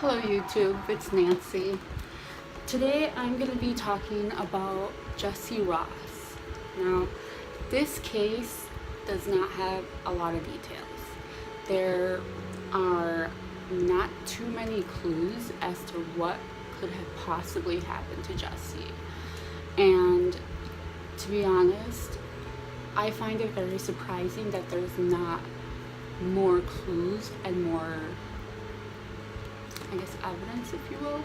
Hello YouTube, it's Nancy. Today I'm going to be talking about Jesse Ross. Now, this case does not have a lot of details. There are not too many clues as to what could have possibly happened to Jesse. And to be honest, I find it very surprising that there's not more clues and more, I guess, evidence, if you will.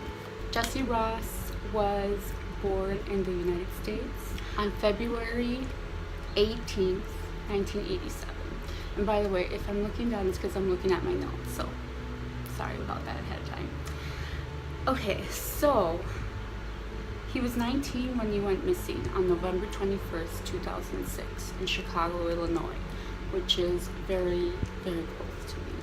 Jesse Ross was born in the United States on February 18th, 1987. And by the way, if I'm looking down, it's because I'm looking at my notes, so sorry about that ahead of time. Okay, so he was 19 when he went missing on November 21st, 2006 in Chicago, Illinois, which is very, very close to me,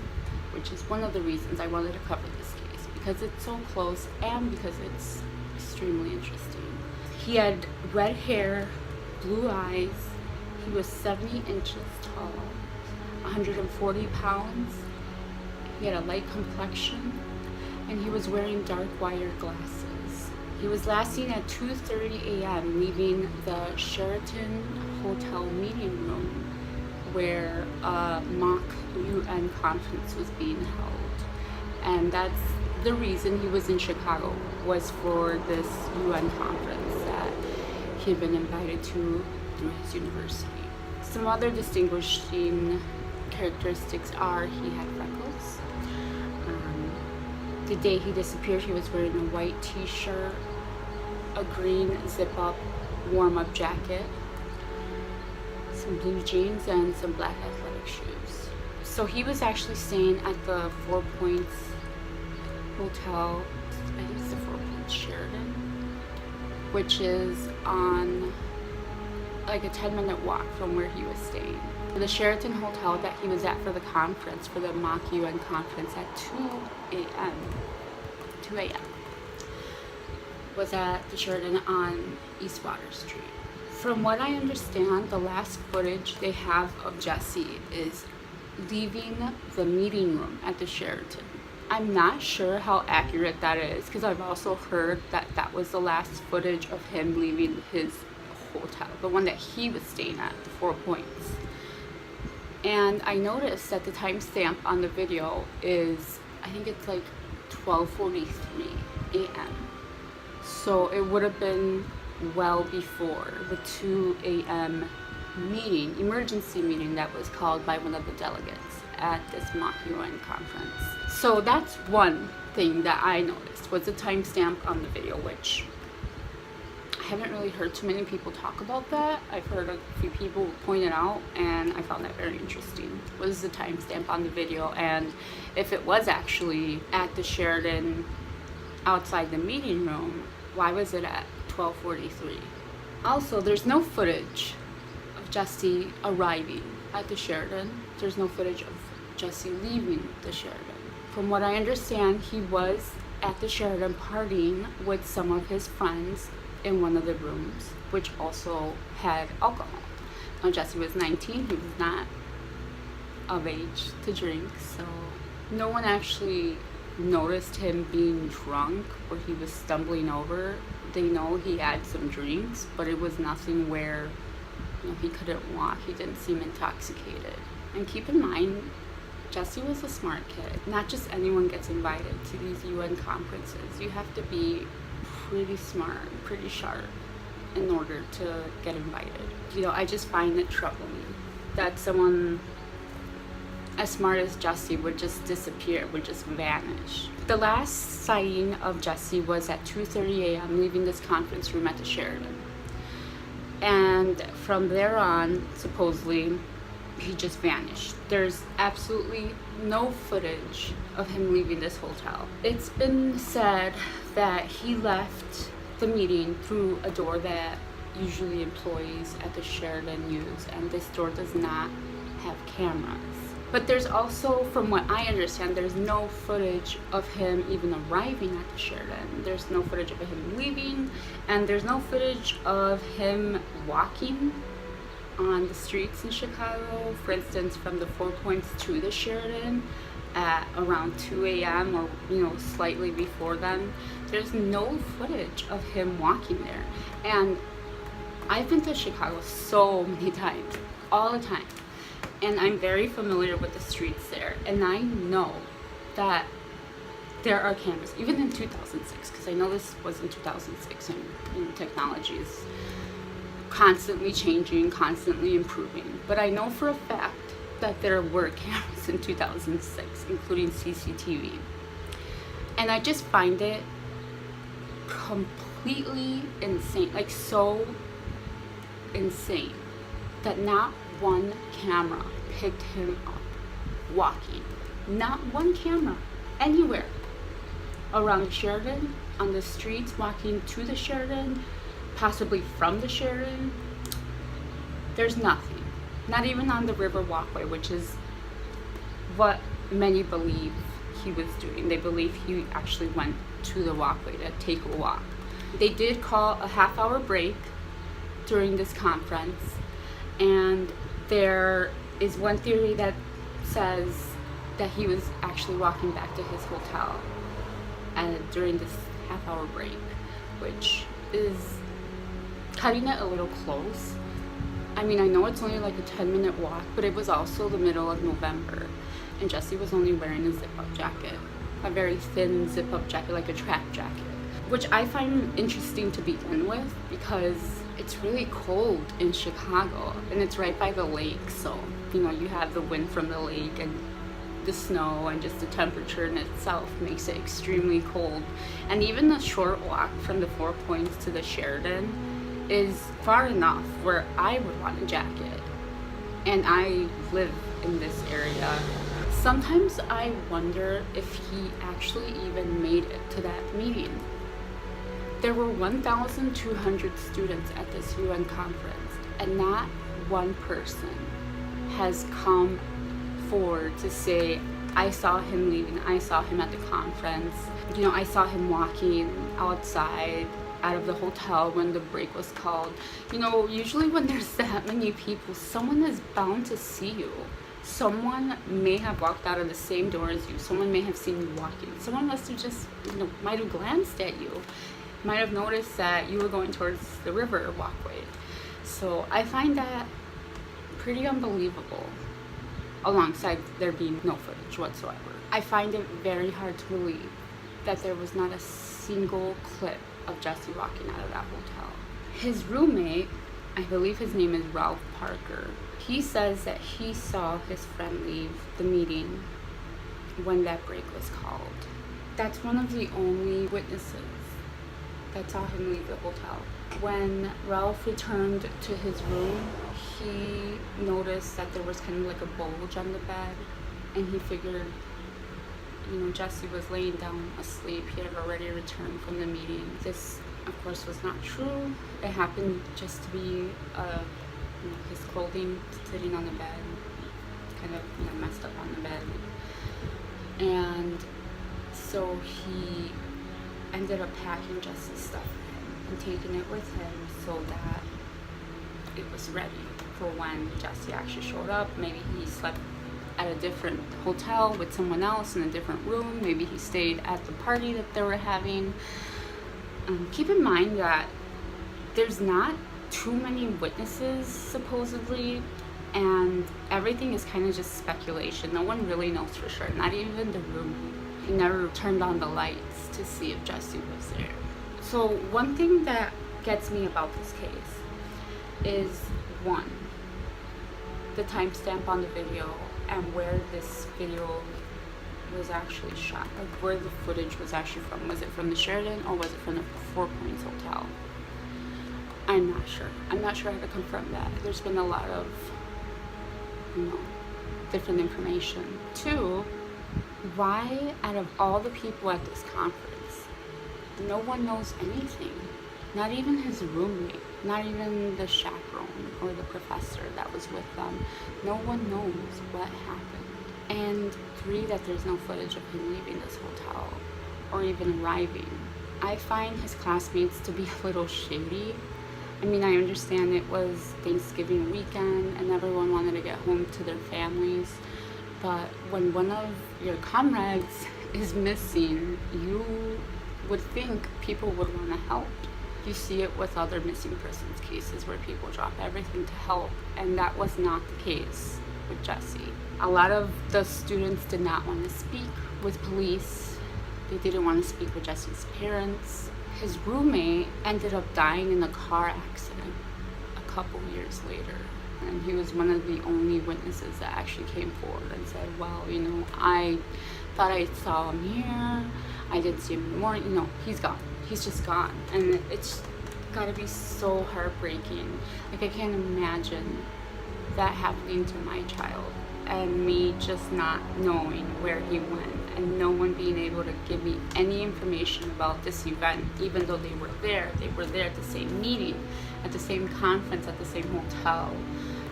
which is one of the reasons I wanted to cover this case, because it's so close and because it's extremely interesting. He had red hair, blue eyes, he was 70 inches tall, 140 pounds, he had a light complexion, and he was wearing dark wire glasses. He was last seen at 2:30 a.m. leaving the Sheraton Hotel meeting room where a mock UN conference was being held. And that's the reason he was in Chicago, was for this UN conference that he had been invited to through his university. Some other distinguishing characteristics are he had freckles. The day he disappeared, he was wearing a white t-shirt, a green zip-up warm-up jacket, some blue jeans, and some black athletic shoes. So he was actually staying at the Four Points Hotel, I think it's the Four Points Sheraton, which is on like a 10-minute walk from where he was staying. The Sheraton Hotel that he was at for the conference, for the mock UN conference at 2 a.m., was at the Sheraton on East Water Street. From what I understand, the last footage they have of Jesse is leaving the meeting room at the Sheraton. I'm not sure how accurate that is, because I've also heard that that was the last footage of him leaving his hotel, the one that he was staying at, the Four Points. And I noticed that the timestamp on the video is, I think it's like 12:43 a.m. So it would have been well before the 2 a.m. meeting, emergency meeting that was called by one of the delegates at this mock UN conference. So that's one thing that I noticed, was the timestamp on the video, which I haven't really heard too many people talk about that. I've heard a few people point it out, and I found that very interesting. What is the timestamp on the video, and if it was actually at the Sheraton outside the meeting room, why was it at 12:43? Also, there's no footage of Jesse arriving at the Sheraton. There's no footage of Jesse leaving the Sheraton. From what I understand, he was at the Sheraton partying with some of his friends in one of the rooms, which also had alcohol. Now, Jesse was 19, he was not of age to drink, so no one actually noticed him being drunk or he was stumbling over. They know he had some drinks, but it was nothing where, he couldn't walk. He didn't seem intoxicated. And keep in mind, Jesse was a smart kid. Not just anyone gets invited to these UN conferences. You have to be pretty smart, pretty sharp in order to get invited. I just find it troubling that someone as smart as Jesse would just disappear, would just vanish. The last sighting of Jesse was at 2:30 a.m. leaving this conference room at the Sheraton. And from there on, supposedly, he just vanished. There's absolutely no footage of him leaving this hotel. It's been said that he left the meeting through a door that usually employees at the Sheraton use, and this door does not have cameras. But there's also, from what I understand, there's no footage of him even arriving at the Sheraton. There's no footage of him leaving, and there's no footage of him walking on the streets in Chicago, for instance, from the Four Points to the Sheridan at around 2 a.m. or, slightly before then, there's no footage of him walking there. And I've been to Chicago so many times, all the time. And I'm very familiar with the streets there. And I know that there are cameras, even in 2006, because I know this was in 2006, and technology is constantly changing, constantly improving. But I know for a fact that there were cameras in 2006, including CCTV. And I just find it completely insane, like so insane, that not one camera picked him up walking. Not one camera anywhere around the Sheridan, on the streets, walking to the Sheridan, possibly from the Sheridan. There's nothing. Not even on the river walkway, which is what many believe he was doing. They believe he actually went to the walkway to take a walk. They did call a half-hour break during this conference, and there is one theory that says that he was actually walking back to his hotel during this half-hour break, which is cutting it a little close. I mean, I know it's only like a 10-minute walk, but it was also the middle of November, and Jesse was only wearing a zip-up jacket, a very thin zip-up jacket, like a track jacket, which I find interesting to begin with because it's really cold in Chicago, and it's right by the lake, so, you have the wind from the lake and the snow, and just the temperature in itself makes it extremely cold. And even the short walk from the Four Points to the Sheridan is far enough where I would want a jacket, and I live in this area. Sometimes I wonder if he actually even made it to that meeting. There were 1,200 students at this UN conference, and not one person has come forward to say, I saw him leaving, I saw him at the conference, I saw him walking outside out of the hotel when the break was called. Usually when there's that many people, someone is bound to see you. Someone may have walked out of the same door as you. Someone may have seen you walking. Someone must have just, might have glanced at you, might have noticed that you were going towards the river walkway. So I find that pretty unbelievable, alongside there being no footage whatsoever. I find it very hard to believe that there was not a single clip of Jesse walking out of that hotel. His roommate, I believe his name is Ralph Parker, he says that he saw his friend leave the meeting when that break was called. That's one of the only witnesses that saw him leave the hotel. When Ralph returned to his room, he noticed that there was kind of like a bulge on the bed, and he figured, Jesse was laying down asleep. He had already returned from the meeting. This, of course, was not true. It happened just to be his clothing sitting on the bed, kind of messed up on the bed. And so he ended up packing Jesse's stuff and taking it with him so that it was ready for when Jesse actually showed up. Maybe he slept at a different hotel with someone else in a different room. Maybe he stayed at the party that they were having. Keep in mind that there's not too many witnesses, supposedly, and everything is kind of just speculation. No one really knows for sure, not even the roommate. He never turned on the lights to see if Jesse was there. So one thing that gets me about this case is, one, the timestamp on the video and where this video was actually shot, like where the footage was actually from. Was it from the Sheridan or was it from the Four Points Hotel? I'm not sure. I'm not sure how to confirm that. There's been a lot of, different information. Two, why out of all the people at this conference, no one knows anything? Not even his roommate, not even the chaperone or the professor that was with them. No one knows what happened. And three, that there's no footage of him leaving this hotel or even arriving. I find his classmates to be a little shady. I mean, I understand it was Thanksgiving weekend and everyone wanted to get home to their families, but when one of your comrades is missing, you would think people would want to help. You see it with other missing persons cases where people drop everything to help, and that was not the case with Jesse. A lot of the students did not want to speak with police. They didn't want to speak with Jesse's parents. His roommate ended up dying in a car accident a couple years later. And he was one of the only witnesses that actually came forward and said, well, I thought I saw him here. I didn't see him in the morning. He's gone. He's just gone. And it's gotta be so heartbreaking. Like, I can't imagine that happening to my child and me just not knowing where he went and no one being able to give me any information about this event, even though they were there. They were there at the same meeting, at the same conference, at the same hotel.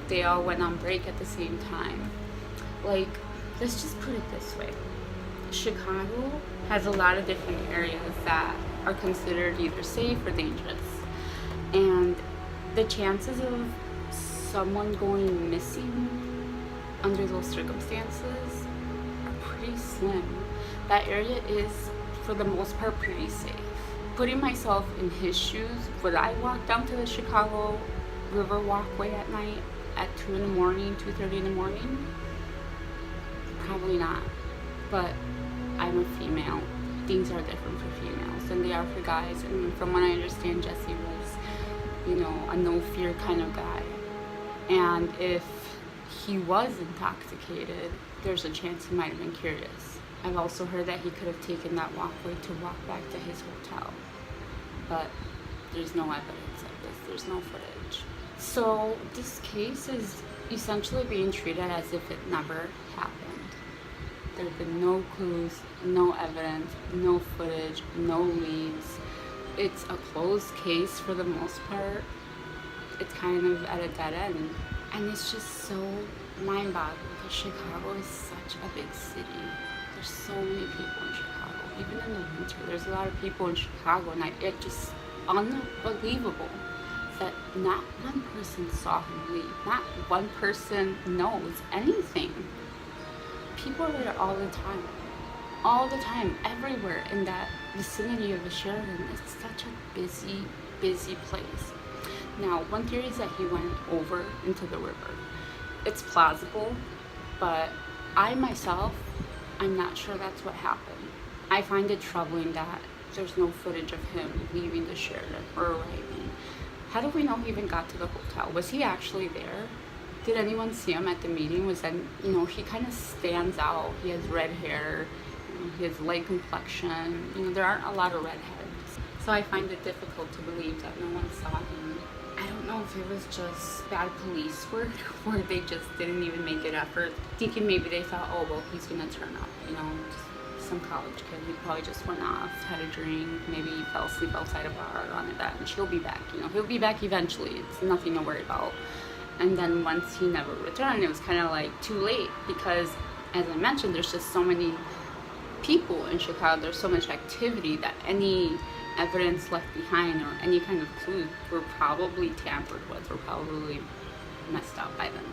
They all went on break at the same time. Like, let's just put it this way. Chicago has a lot of different areas that are considered either safe or dangerous. And the chances of someone going missing under those circumstances are pretty slim. That area is, for the most part, pretty safe. Putting myself in his shoes, would I walk down to the Chicago River Walkway at night at 2 in the morning, 2:30 in the morning? Probably not. But I'm a female. Things are different for females than they are for guys. And from what I understand, Jesse was, a no-fear kind of guy. And if he was intoxicated, there's a chance he might have been curious. I've also heard that he could have taken that walkway to walk back to his hotel. But there's no evidence of this. There's no footage. So this case is essentially being treated as if it never happened. There have been no clues, no evidence, no footage, no leads. It's a closed case for the most part. It's kind of at a dead end. And it's just so mind-boggling because Chicago is such a big city. There's so many people in Chicago. Even in the winter, there's a lot of people in Chicago, and it's just unbelievable that not one person saw him leave. Not one person knows anything. People are there all the time, everywhere in that vicinity of the Sheridan. It's such a busy, busy place. Now, one theory is that he went over into the river. It's plausible, but I'm not sure that's what happened. I find it troubling that there's no footage of him leaving the Sheridan or arriving. How do we know he even got to the hotel? Was he actually there? Did anyone see him at the meeting? He kind of stands out. He has red hair, he has light complexion. There aren't a lot of redheads. So I find it difficult to believe that no one saw him. I don't know if it was just bad police work or they just didn't even make an effort, thinking maybe they thought, oh, well, he's gonna turn up, just some college kid. He probably just went off, had a drink, maybe he fell asleep outside a bar on a bench. He'll be back, he'll be back eventually. It's nothing to worry about. And then once he never returned, it was kind of like too late because, as I mentioned, there's just so many people in Chicago. There's so much activity that any evidence left behind or any kind of clue were probably tampered with or probably messed up by them.